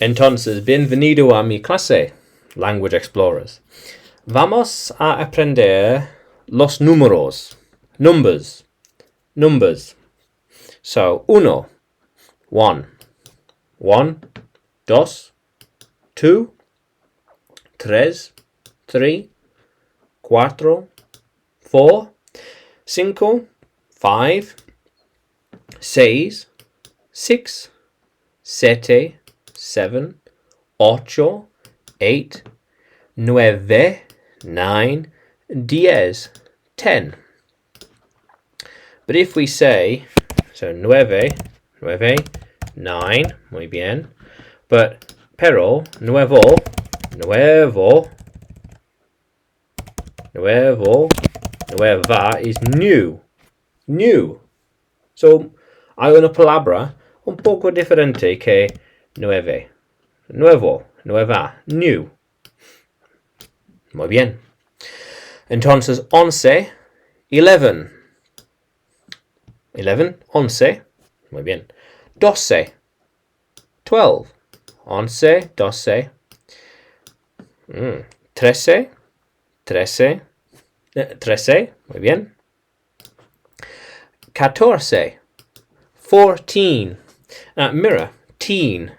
Entonces, bienvenido a mi clase, Language Explorers. Vamos a aprender los números. Numbers. So, uno, one, dos, two, tres, three, cuatro, four, cinco, five, seis, six, siete, seven, ocho, eight, nueve, nine, diez, 10. But if we say, so nueve, nine, muy bien, but pero nueva is new. So hay una palabra un poco diferente que nueva, new. Muy bien. Entonces, 11, 11, 11, muy bien. 12, 12, 11, 12. 13, 13, muy bien. 14, 14. Mirror, teen.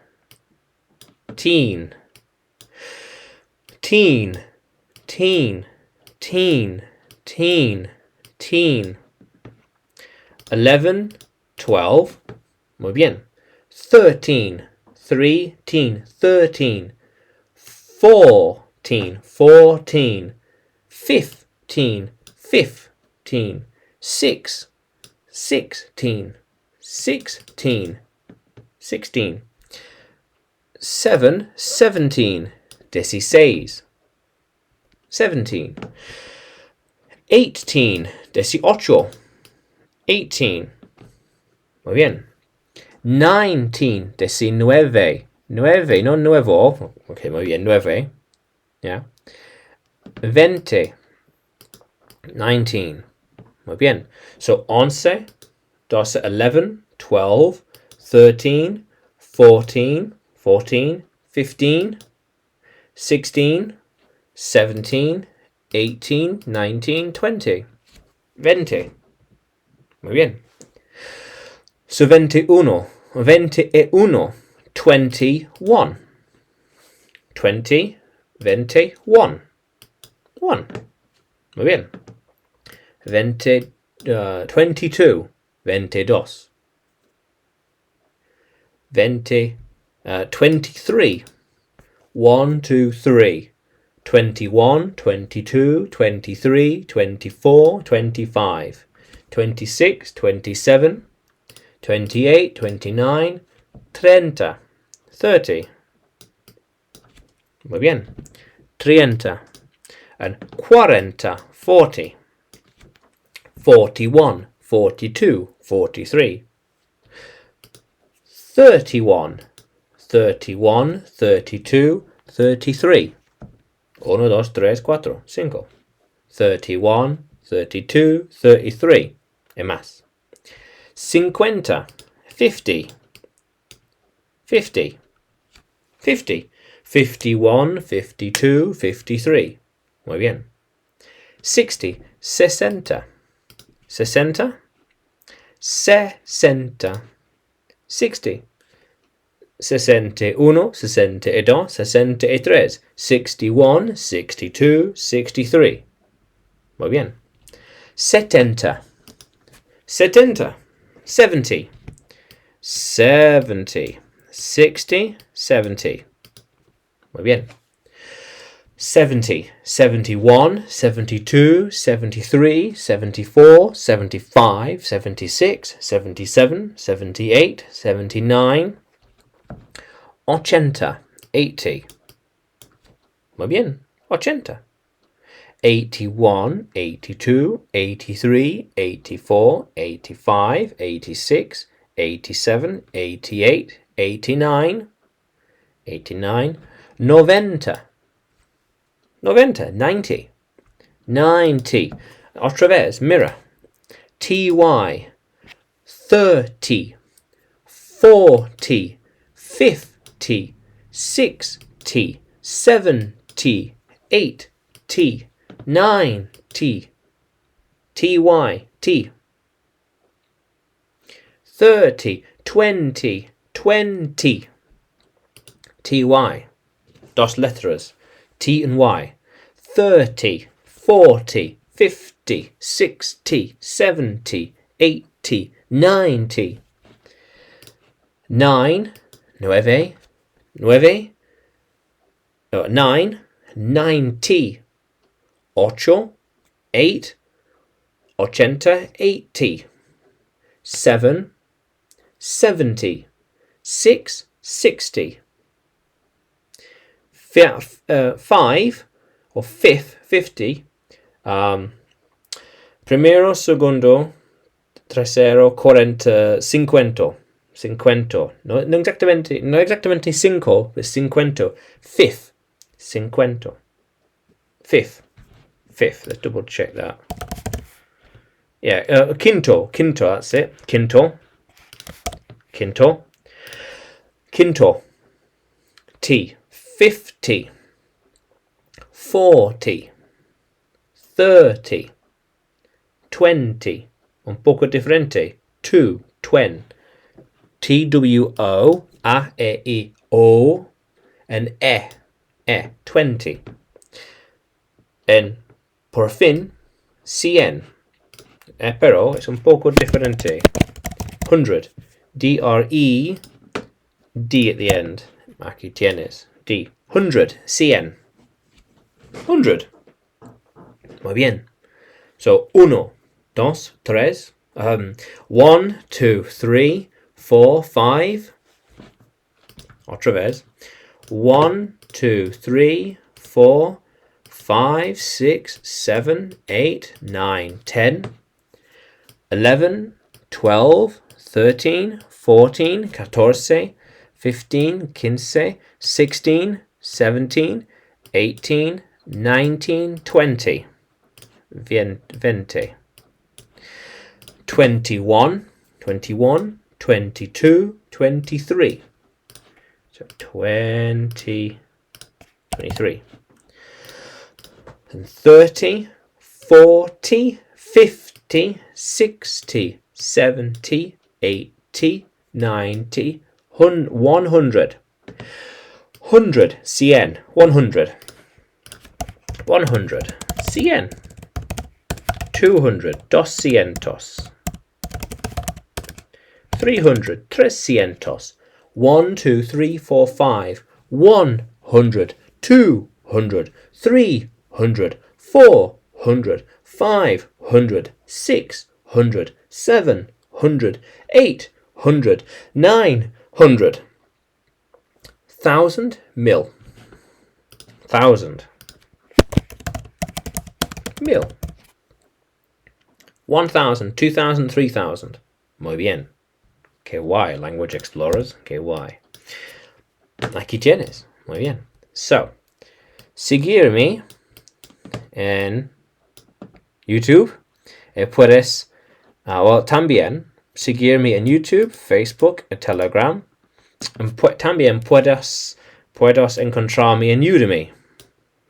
11, 12, muy bien. 13, 13, 14, 14, 15, 15, 6, 16, 16, 16, 7, 17, 16, 17, 18, 18, 18, muy bien. 19, 19, 9, no nuevo, ok, muy bien, 9, yeah. 20, 19, muy bien. So 11, 12, 11, 12, 13, 14, 14, 15, 16, 17, 18, 19, 20. 20. Muy bien. So 21, 21, 21. 20, 21. 1. Muy bien. 22, 22. 23. 1, 2, 3. 21, 22, 23, 24, 25. 26, 27, 28, 29, 30, 30. Muy bien. 30 and 40, 40. 41, 42, 43. 31, 31, 32, 33. 1, 2, 3, 4, 5. 31, 32, 33. Y más. 50, 50, 50, 50, 51, 52, 53. Muy bien. 60, 60, 60, 60, 60. 61, 62, 63, 61, 62, 63. Muy bien. 70, 70, 70, 70, 60, 70. Muy bien. 70, 71, 72, 73, 74, 75, 76, 77, 78, 79, 80, 80. Muy bien, 80. 81, 82, 83, 84, 85, 86, 87, 88, 89, 89, 90, 90, 90, 90. Otra vez, mirror. TY, 30, 40, 50, 60, 70, 80, 90, ty, t. 30, 20, 20, ty. Dos letras, t and y. 30, 40, 50, 60, 70, 80, 90. 9, nueve, nueve. 9, 90. 8, 8, 80, 80. 7, 70. 6, 60. 5 or fifth, 50. Primero, segundo, tercero, cuarenta, cincuento. Cincuento. No exactamente cinco, but cincuento. Fifth. Cincuento. Fifth. Let's double check that. Yeah, quinto, that's it. Quinto. T. 50. 40. 30. 20. Un poco diferente. 2, 20. TWO, A, E, I, O, and 20. And por fin, 100. Pero es un poco diferente. 100. D-R-E, D at the end. Aquí tienes. D. 100. 100. 100. Muy bien. So, 1, 2, 3. 1, 2, 3, 4, 5. Otra vez. 1, 2, 3, 4, 5, 6, 7, 8, 9, 10, 11, 12, 13, 14, 14, 15, 15, 16, 17, 18, 19, 20. 20. 21, 21, 22, 23. So 20, 23. And 30, 40, 50, 60, 70, 80, 90, 100. 100, 100, 100. 100, 100. 200, 200. 300, 300. 1, 2, 3, 4, 5. 100, 200, 300, 400, 500, 600, 700, 800, 900. 1,000, mil. 1,000. Mil. 1,000, 2,000, 3,000. Muy bien. KY, Language Explorers, KY. Aquí tienes. Muy bien. So, seguirme en YouTube. Puedes, también seguirme en YouTube, Facebook y Telegram. También puedes encontrarme en Udemy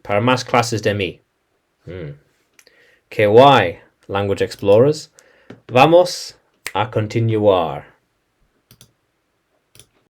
para más clases de mí. KY, Language Explorers. Vamos a continuar.